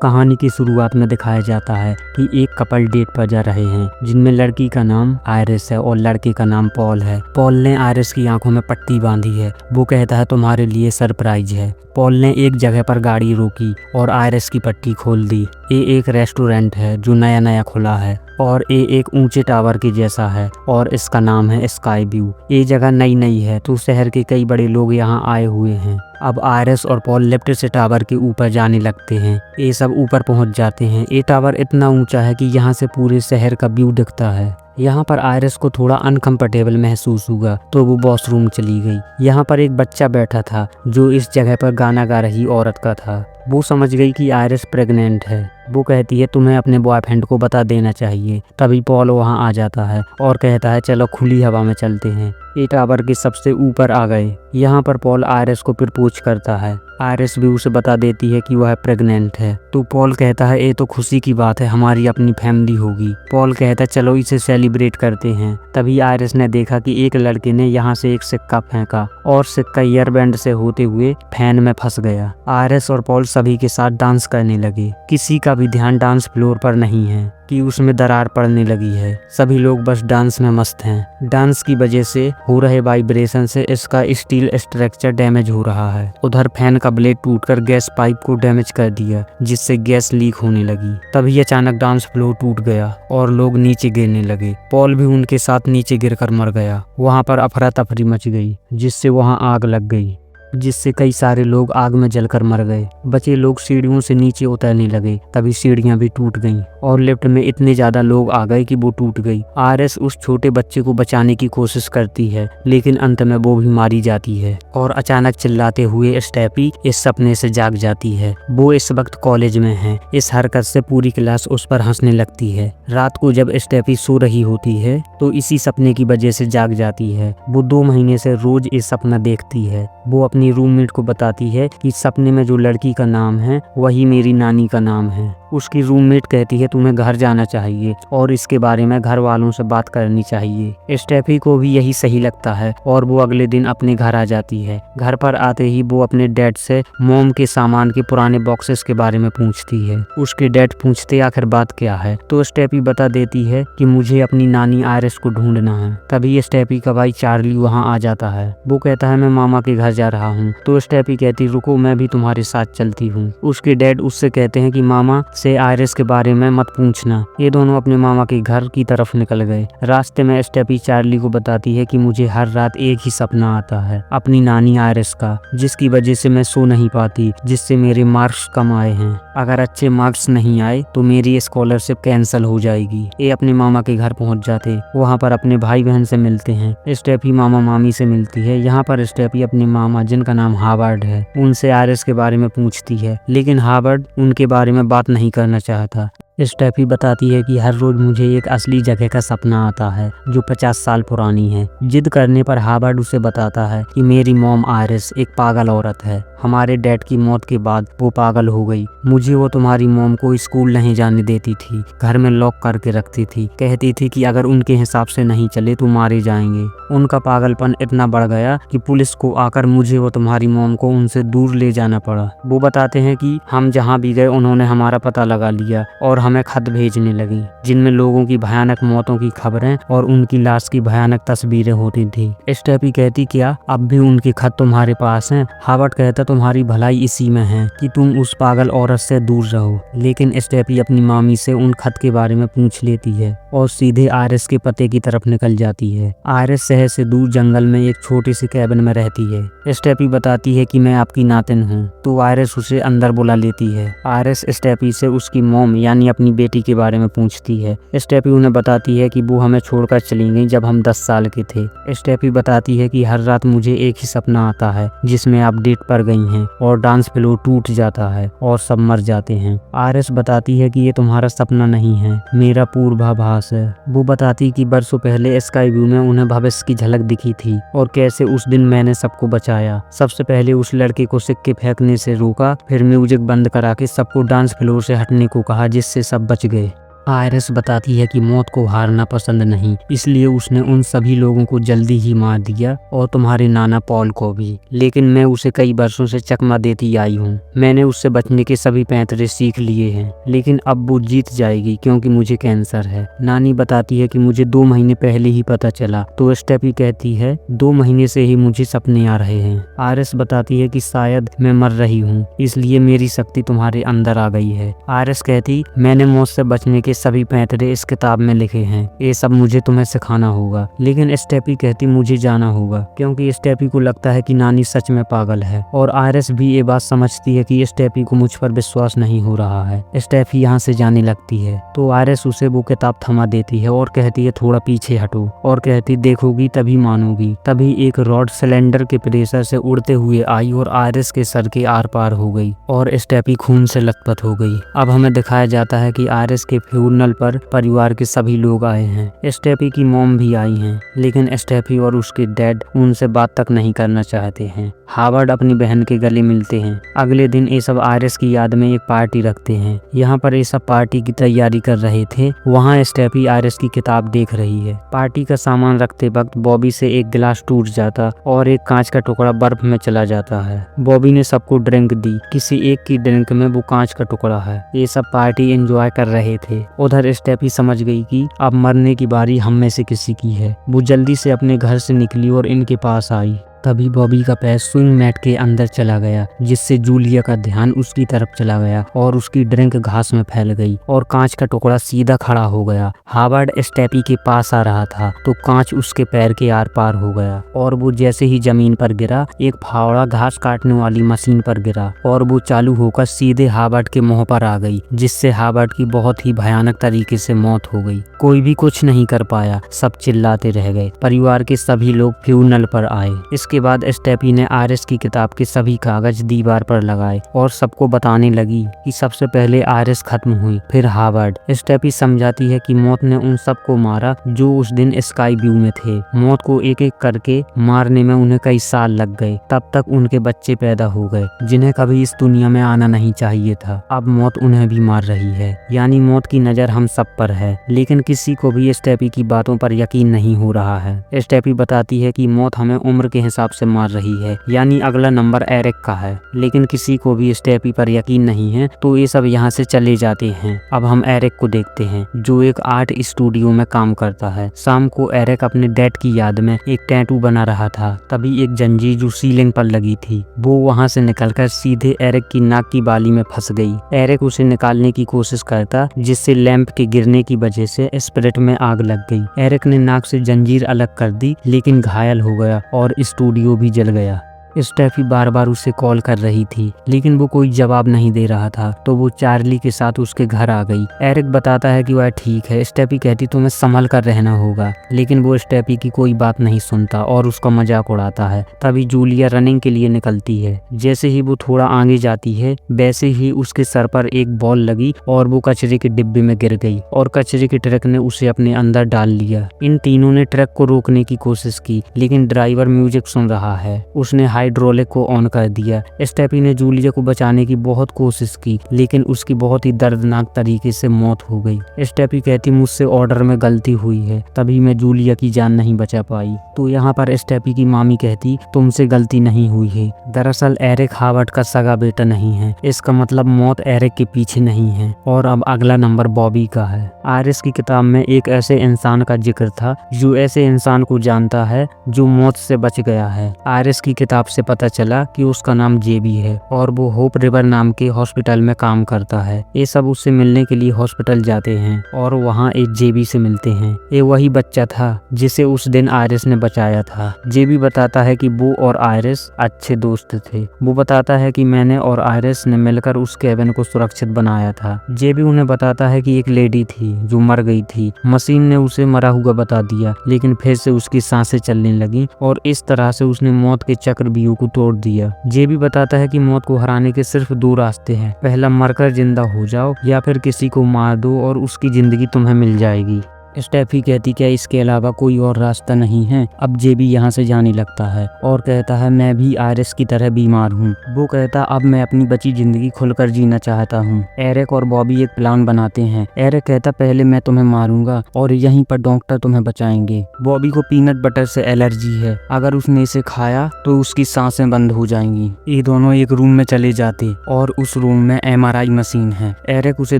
कहानी की शुरुआत में दिखाया जाता है कि एक कपल डेट पर जा रहे हैं जिनमें लड़की का नाम आयरिस है और लड़के का नाम पॉल है। पॉल ने आयरिस की आंखों में पट्टी बांधी है। वो कहता है तुम्हारे लिए सरप्राइज है। पॉल ने एक जगह पर गाड़ी रोकी और आयरिस की पट्टी खोल दी। ये एक रेस्टोरेंट है जो नया नया खुला है और ये एक ऊंचे टावर के जैसा है और इसका नाम है स्काई व्यू। ये जगह नई नई है तो शहर के कई बड़े लोग यहाँ आए हुए हैं। अब आयरिस और पॉल लिफ्ट से टावर के ऊपर जाने लगते हैं। ये सब ऊपर पहुंच जाते हैं। ये टावर इतना ऊंचा है कि यहाँ से पूरे शहर का व्यू दिखता है। यहाँ पर आयरिस को थोड़ा अनकंफर्टेबल महसूस हुआ तो वो वॉशरूम चली गई। यहाँ पर एक बच्चा बैठा था जो इस जगह पर गाना गा रही औरत का था। वो समझ गई कि आयरिस प्रेग्नेंट है। वो कहती है तुम्हें अपने बॉयफ्रेंड को बता देना चाहिए। तभी पॉल वहाँ आ जाता है और कहता है चलो खुली हवा में चलते हैं। ये टावर के सबसे ऊपर आ गए। यहाँ पर पॉल आयरिस को प्रपोज करता है। आयरिस भी उसे बता देती है कि वह प्रेग्नेंट है। तो पॉल कहता है ये तो खुशी की बात है, हमारी अपनी फैमिली होगी। पॉल कहता है चलो इसे सेलिब्रेट करते हैं। तभी आयरिस ने देखा कि एक लड़के ने यहाँ से एक सिक्का फेंका और सिक्का ईयरबैंड से होते हुए फैन में फंस गया। आयरिस और पॉल सभी के साथ डांस करने लगे। किसी का भी ध्यान डांस फ्लोर पर नहीं है कि उसमें दरार पड़ने लगी है। सभी लोग बस डांस में मस्त हैं। डांस की वजह से हो रहे वाइब्रेशन से इसका स्टील स्ट्रक्चर डैमेज हो रहा है। उधर फैन का ब्लेड टूटकर गैस पाइप को डैमेज कर दिया जिससे गैस लीक होने लगी। तभी अचानक डांस फ्लोर टूट गया और लोग नीचे गिरने लगे। पॉल भी उनके साथ नीचे गिरकर मर गया। वहां पर अफरा तफरी मच गई जिससे वहां आग लग गई जिससे कई सारे लोग आग में जलकर मर गए। बचे लोग सीढ़ियों से नीचे उतरने लगे। तभी सीढ़ियां भी टूट गईं और लिफ्ट में इतने ज्यादा लोग आ गए कि वो टूट गई। आयरिस उस छोटे बच्चे को बचाने की कोशिश करती है लेकिन अंत में वो भी मारी जाती है और अचानक चिल्लाते हुए स्टेफी इस सपने से जाग जाती है। वो इस वक्त कॉलेज में है। इस हरकत से पूरी क्लास उस पर हंसने लगती है। रात को जब स्टेफी सो रही होती है तो इसी सपने की वजह से जाग जाती है। वो 2 महीने से रोज ये सपना देखती है। वो अपनी रूममेट को बताती है कि सपने में जो लड़की का नाम है वही मेरी नानी का नाम है। उसकी रूममेट कहती है तुम्हें घर जाना चाहिए और इसके बारे में घर वालों से बात करनी चाहिए। स्टेफी को भी यही सही लगता है और वो अगले दिन अपने घर आ जाती है। घर पर आते ही वो अपने डैड से मोम के सामान के पुराने बॉक्सेस के बारे में पूछती है। उसके डैड पूछते आखिर बात क्या है तो स्टेफी बता देती है कि मुझे अपनी नानी आयरिस को ढूंढना है। तभी स्टेफी का भाई चार्ली वहाँ आ जाता है। वो कहता है मैं मामा के घर जा रहा हूँ। तो स्टेफी कहती रुको मैं भी तुम्हारे साथ चलती हूँ। उसके डैड उससे कहते हैं कि मामा से आयरिस के बारे में मत पूछना। ये दोनों अपने मामा के घर की तरफ निकल गए। रास्ते में स्टेफी चार्ली को बताती है कि मुझे हर रात एक ही सपना आता है अपनी नानी आयरिस का, जिसकी वजह से मैं सो नहीं पाती, जिससे मेरे मार्क्स कम आए हैं। अगर अच्छे मार्क्स नहीं आए तो मेरी स्कॉलरशिप कैंसिल हो जाएगी। ये अपने मामा के घर पहुंच जाते। वहां पर अपने भाई बहन से मिलते हैं। स्टेफी मामा मामी से मिलती है। यहाँ पर स्टेफी अपने मामा जिनका नाम हावर्ड है उनसे आयरिस के बारे में पूछती है लेकिन हावर्ड उनके बारे में बात नहीं करना चाहता। स्टेफी बताती है कि हर रोज मुझे एक असली जगह का सपना आता है जो 50 साल पुरानी है। जिद करने पर हावर्ड उसे बताता है कि मेरी मॉम आयरिस एक पागल औरत है। हमारे डैड की मौत के बाद वो पागल हो गई। मुझे वो तुम्हारी मॉम को स्कूल नहीं जाने देती थी, घर में लॉक करके रखती थी। कहती थी कि अगर उनके हिसाब से नहीं चले तो मारे जाएंगे। उनका पागलपन इतना बढ़ गया कि पुलिस को आकर मुझे वो तुम्हारी मॉम को उनसे दूर ले जाना पड़ा। वो बताते हैं कि हम जहाँ भी गए उन्होंने हमारा पता लगा लिया और हमें खत भेजने लगी जिनमें लोगों की भयानक मौतों की खबरें और उनकी लाश की भयानक तस्वीरें होती थी। स्टेफी कहती क्या अब भी उनके खत तुम्हारे पास हैं? हावर्ड कहता तुम्हारी भलाई इसी में है कि तुम उस पागल औरत से दूर रहो। लेकिन स्टेफी अपनी मामी से उन खत के बारे में पूछ लेती है और सीधे आयरिस के पते की तरफ निकल जाती है। आयरिस शहर से दूर जंगल में एक छोटी सी कैबिन में रहती है। स्टेफी बताती है कि मैं आपकी नातिन हूँ तो आयरिस उसे अंदर बुला लेती है। आयरिस स्टेफी से उसकी मॉम यानी अपनी बेटी के बारे में पूछती है। स्टेफी उन्हें बताती है कि वो हमें छोड़कर चली गई जब हम 10 साल के थे। स्टेफी बताती है कि हर रात मुझे एक ही सपना आता है जिसमें आप डेट पर गई हैं और डांस फ्लोर टूट जाता है और सब मर जाते हैं। आयरिस बताती है कि ये तुम्हारा सपना नहीं है, मेरा पूर्वाभास है। वो बताती कि बरसों पहले स्काई व्यू में उन्हें भविष्य की झलक दिखी थी और कैसे उस दिन मैंने सबको बचाया। सबसे पहले उस लड़के को सिक्के फेंकने से रोका, फिर म्यूजिक बंद करा के सबको डांस फ्लोर से हटने को कहा जिससे सब बच गए। आयरिस बताती है कि मौत को हारना पसंद नहीं, इसलिए उसने उन सभी लोगों को जल्दी ही मार दिया और तुम्हारे नाना पॉल को भी। लेकिन मैं उसे कई वर्षों से चकमा देती आई हूँ। मैंने उससे बचने के सभी पैंतरे सीख लिए हैं, लेकिन अब वो जीत जाएगी क्योंकि मुझे कैंसर है। नानी बताती है कि मुझे 2 महीने पहले ही पता चला। तो स्टेफी कहती है 2 महीने से ही मुझे सपने आ रहे हैं। आयरिस बताती है कि शायद मैं मर रही हूँ, इसलिए मेरी शक्ति तुम्हारे अंदर आ गई है। आयरिस कहती मैंने मौत से बचने के सभी पैंतरे इस किताब में लिखे हैं, ये सब मुझे तुम्हें सिखाना होगा। लेकिन स्टेफी कहती मुझे जाना होगा, क्योंकि स्टेफी को लगता है कि नानी सच में पागल है और आयरिस भी ये बात समझती है कि स्टेफी को मुझ पर विश्वास नहीं हो रहा है। स्टेफी यहाँ से जाने लगती है तो आयरिस उसे वो किताब थमा देती है और कहती है थोड़ा पीछे हटो, और कहती देखोगी तभी मानोगी। तभी एक रॉड सिलेंडर के प्रेशर से उड़ते हुए आई और आयरिस के सर के आर पार हो गई और स्टेफी खून से लथपथ हो गई। अब हमें दिखाया जाता है कि आयरिस के फ्यूनरल पर परिवार के सभी लोग आए हैं। स्टेफी की मॉम भी आई हैं, लेकिन स्टेफी और उसके डैड उनसे बात तक नहीं करना चाहते हैं। हावर्ड अपनी बहन के गले मिलते हैं। अगले दिन ये सब आयरिस की याद में एक पार्टी रखते हैं। यहाँ पर ये सब पार्टी की तैयारी कर रहे थे। वहाँ स्टेफी आयरिस की किताब देख रही है। पार्टी का सामान रखते वक्त बॉबी से एक गिलास टूट जाता और एक कांच का टुकड़ा बर्फ में चला जाता है। बॉबी ने सबको ड्रिंक दी। किसी एक की ड्रिंक में वो कांच का टुकड़ा है। ये सब पार्टी एंजॉय कर रहे थे। उधर स्टेफी समझ गई कि अब मरने की बारी हम में से किसी की है। वो जल्दी से अपने घर से निकली और इनके पास आई। तभी बॉबी का पैर स्विंग मैट के अंदर चला गया, जिससे जूलिया का ध्यान उसकी तरफ चला गया और उसकी ड्रिंक घास में फैल गई और कांच का टुकड़ा सीधा खड़ा हो गया। हावर्ड स्टेफी के पास आ रहा था तो कांच उसके पैर के आर पार हो गया और वो जैसे ही जमीन पर गिरा, एक फावड़ा घास काटने वाली मशीन पर गिरा और वो चालू होकर सीधे हावर्ड के मुंह पर आ गई, जिससे हावर्ड की बहुत ही भयानक तरीके से मौत हो गई। कोई भी कुछ नहीं कर पाया, सब चिल्लाते रह गए। परिवार के सभी लोग फ्यूनरल पर आए। इसके बाद स्टेफी ने आयरिस की किताब के सभी कागज दीवार पर लगाए और सबको बताने लगी कि सबसे पहले आयरिस खत्म हुई, फिर हावर्ड। स्टेफी समझाती है कि मौत ने उन सबको मारा जो उस दिन स्काई व्यू में थे। मौत को एक एक करके मारने में उन्हें कई साल लग गए। तब तक उनके बच्चे पैदा हो गए जिन्हें कभी इस दुनिया में आना नहीं चाहिए था। अब मौत उन्हें भी मार रही है, यानी मौत की नजर हम सब पर है। लेकिन किसी को भी स्टेफी की बातों पर यकीन नहीं हो रहा है। स्टेफी बताती है कि मौत हमें उम्र के हिसाब से मार रही है, यानी अगला नंबर एरिक का है। लेकिन किसी को भी स्टेफी पर यकीन नहीं है तो ये सब यहाँ से चले जाते हैं। अब हम एरिक को देखते हैं जो एक आर्ट स्टूडियो में काम करता है। शाम को एरिक अपने डैड की याद में एक टैटू बना रहा था। तभी एक जंजीर जो सीलिंग पर लगी थी वो वहाँ से निकलकर सीधे एरिक की नाक की बाली में फंस गई। एरिक उसे निकालने की कोशिश करता, जिससे लैंप के गिरने की वजह से स्पिरिट में आग लग गई। एरिक ने नाक से जंजीर अलग कर दी, लेकिन घायल हो गया और स्टूडियो भी जल गया। स्टेफी बार बार उसे कॉल कर रही थी, लेकिन वो कोई जवाब नहीं दे रहा था। तो वो चार्ली के साथ उसके घर आ गई। एरिक बताता है कि वह ठीक है। स्टेफी कहती तुम्हें संभल कर रहना होगा, लेकिन वो स्टेफी की कोई बात नहीं सुनता और उसका मजाक उड़ाता है। तभी जूलिया रनिंग के लिए निकलती है। जैसे ही वो थोड़ा आगे जाती है, वैसे ही उसके सर पर एक बॉल लगी और वो कचरे के डिब्बे में गिर गई और कचरे के ट्रक ने उसे अपने अंदर डाल लिया। इन तीनों ने ट्रक को रोकने की कोशिश की, लेकिन ड्राइवर म्यूजिक सुन रहा है। उसने हाइड्रोलिक को ऑन कर दिया। स्टेफी ने जूलिया को बचाने की बहुत कोशिश की, लेकिन उसकी बहुत ही दर्दनाक तरीके से मौत हो गई। स्टेफी कहती मुझसे ऑर्डर में गलती हुई है, तभी मैं जूलिया की जान नहीं बचा पाई। तो यहाँ पर स्टेफी की मामी कहती तुमसे गलती नहीं हुई है। दरअसल एरिक हावर्ड का सगा बेटा नहीं है। इसका मतलब मौत एरिक के पीछे नहीं है। और अब अगला नंबर बॉबी का है। आयरिस की किताब में एक ऐसे इंसान का जिक्र था जो ऐसे इंसान को जानता है जो मौत से बच गया है। आयरिस की किताब से पता चला कि उसका नाम जेबी है और वो होप रिवर नाम के हॉस्पिटल में काम करता है। ये सब उससे मिलने के लिए हॉस्पिटल जाते हैं और वहाँ एक जेबी से मिलते हैं। ये वही बच्चा था जिसे उस दिन आयरिस ने बचाया था। जेबी बताता है कि वो और आयरिस अच्छे दोस्त थे। वो बताता है कि मैंने और आयरिस ने मिलकर उस केबिन को सुरक्षित बनाया था। जेबी उन्हें बताता है कि एक लेडी थी जो मर गई थी। मशीन ने उसे मरा हुआ बता दिया, लेकिन फिर से उसकी सांसें चलने लगी और इस तरह से उसने मौत के चक्रव्यूह को तोड़ दिया। जेबी बताता है कि मौत को हराने के सिर्फ 2 रास्ते हैं। पहला मरकर जिंदा हो जाओ या फिर किसी को मार दो और उसकी जिंदगी तुम्हें मिल जाएगी। स्टेफी कहती क्या इसके अलावा कोई और रास्ता नहीं है। अब जे भी यहाँ से जाने लगता है और कहता है मैं भी आयरिस की तरह बीमार हूँ। वो कहता अब मैं अपनी बची जिंदगी खुलकर जीना चाहता हूँ। एरिक और बॉबी एक प्लान बनाते हैं। एरिक कहता पहले मैं तुम्हें मारूंगा और यहीं पर डॉक्टर तुम्हें बचाएंगे। बॉबी को पीनट बटर से एलर्जी है, अगर उसने इसे खाया तो उसकी सांसें बंद हो जाएंगी। ये दोनों एक रूम में चले जाते और उस रूम में MRI मशीन है। एरिक उसे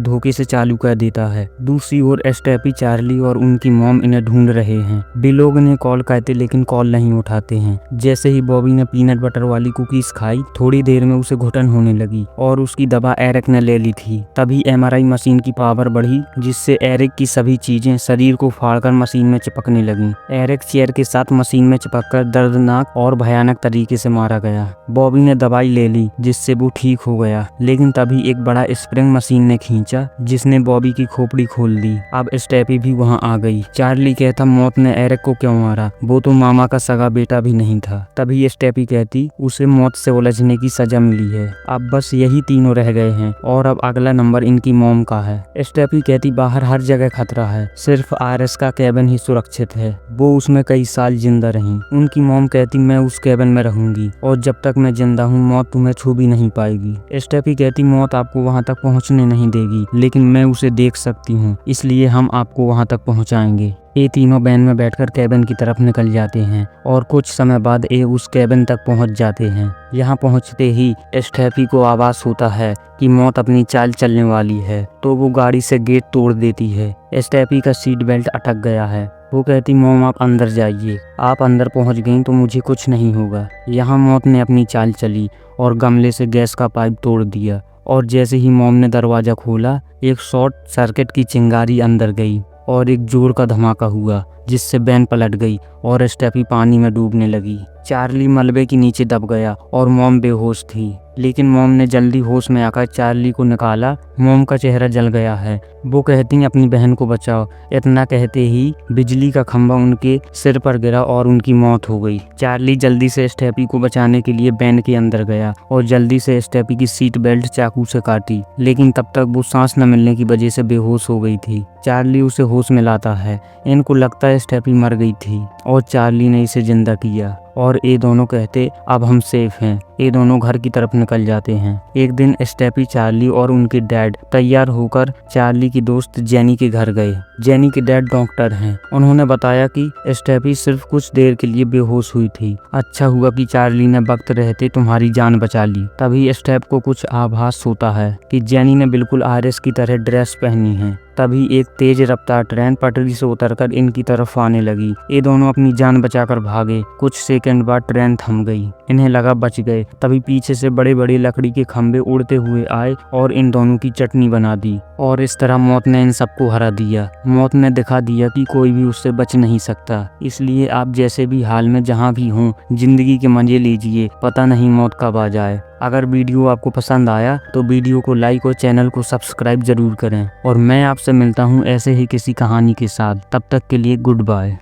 धोखे से चालू कर देता है। दूसरी ओर स्टेफी, चार्ली और उनकी मॉम इन्हें ढूंढ रहे हैं। वे लोग इन्हें कॉल करते लेकिन कॉल नहीं उठाते हैं। जैसे ही बॉबी ने पीनट बटर वाली कुकीज खाई थोड़ी देर में उसे घुटन होने लगी और उसकी दवा एरिक ने ले ली थी। तभी MRI मशीन की पावर बढ़ी जिससे एरिक की सभी चीजें शरीर को फाड़कर मशीन में चिपकने लगी। एरिक चेयर के साथ मशीन में चिपककर दर्दनाक और भयानक तरीके से मारा गया। बॉबी ने दवाई ले ली जिससे वो ठीक हो गया, लेकिन तभी एक बड़ा स्प्रिंग मशीन ने खींचा जिसने बॉबी की खोपड़ी खोल दी। अब स्टेफी भी वहां आ गई। चार्ली कहता मौत ने एरिक को क्यों मारा, वो तो मामा का सगा बेटा भी नहीं था। तभी स्टेफी कहती उसे मौत से उलझने की सजा मिली है। अब बस यही तीनों रह गए हैं और अब अगला नंबर इनकी मॉम का है। स्टेफी कहती बाहर हर जगह खतरा है, सिर्फ आयरिस का केबिन ही सुरक्षित है, वो उसमें कई साल जिंदा रही। उनकी मॉम कहती मैं उस केबिन में रहूंगी और जब तक मैं जिंदा हूँ मौत तुम्हें छू भी नहीं पाएगी। स्टेफी कहती मौत आपको वहां तक पहुंचने नहीं देगी, लेकिन मैं उसे देख सकती हूँ, इसलिए हम आपको वहां तक पहुंचाएंगे। ये तीनों वैन में बैठकर केबिन की तरफ निकल जाते हैं और कुछ समय बाद ये उस केबिन तक पहुंच जाते हैं। यहाँ पहुंचते ही स्टेफी को आभास होता है कि मौत अपनी चाल चलने वाली है, तो वो गाड़ी से गेट तोड़ देती है। स्टेफी का सीट बेल्ट अटक गया है। वो कहती मॉम आप अंदर जाइए, आप अंदर पहुंच गई तो मुझे कुछ नहीं होगा। यहाँ मौत ने अपनी चाल चली और गमले से गैस का पाइप तोड़ दिया और जैसे ही मॉम ने दरवाजा खोला एक शॉर्ट सर्किट की चिंगारी अंदर गई और एक जोर का धमाका हुआ जिससे वैन पलट गई और स्टेफी पानी में डूबने लगी। चार्ली मलबे के नीचे दब गया और मॉम बेहोश थी, लेकिन मॉम ने जल्दी होश में आकर चार्ली को निकाला। मॉम का चेहरा जल गया है। वो कहती अपनी बहन को बचाओ। इतना कहते ही बिजली का खंभा उनके सिर पर गिरा और उनकी मौत हो गई। चार्ली जल्दी से स्टेफी को बचाने के लिए वैन के अंदर गया और जल्दी से स्टेफी की सीट बेल्ट चाकू से काटी, लेकिन तब तक वो सांस न मिलने की वजह से बेहोश हो गई थी। चार्ली उसे होश में लाता है। इनको लगता है स्टेफी मर गई थी और चार्ली ने इसे जिंदा किया और ये दोनों कहते अब हम सेफ हैं। ये दोनों घर की तरफ निकल जाते हैं। एक दिन स्टेफी, चार्ली और उनके डैड तैयार होकर चार्ली की दोस्त जेनी के घर गए। जेनी के डैड डॉक्टर हैं। उन्होंने बताया कि स्टेफी सिर्फ कुछ देर के लिए बेहोश हुई थी। अच्छा हुआ कि चार्ली ने वक्त रहते तुम्हारी जान बचा ली। तभी स्टेफ को कुछ आभास होता है कि जेनी ने बिल्कुल आयरिस की तरह ड्रेस पहनी है। तभी एक तेज रफ्तार ट्रेन पटरी से उतरकर इनकी तरफ आने लगी। ये दोनों अपनी जान बचाकर भागे। कुछ सेकंड बाद ट्रेन थम गई। इन्हें लगा बच गए। तभी पीछे से बड़े बड़े लकड़ी के खंभे उड़ते हुए आए और इन दोनों की चटनी बना दी और इस तरह मौत ने इन सबको हरा दिया। मौत ने दिखा दिया कि कोई भी उससे बच नहीं सकता। इसलिए आप जैसे भी हाल में जहाँ भी हों जिंदगी के मजे लीजिए, पता नहीं मौत कब आ जाए। अगर वीडियो आपको पसंद आया तो वीडियो को लाइक और चैनल को सब्सक्राइब जरूर करें और मैं आपसे मिलता हूँ ऐसे ही किसी कहानी के साथ। तब तक के लिए गुड बाय।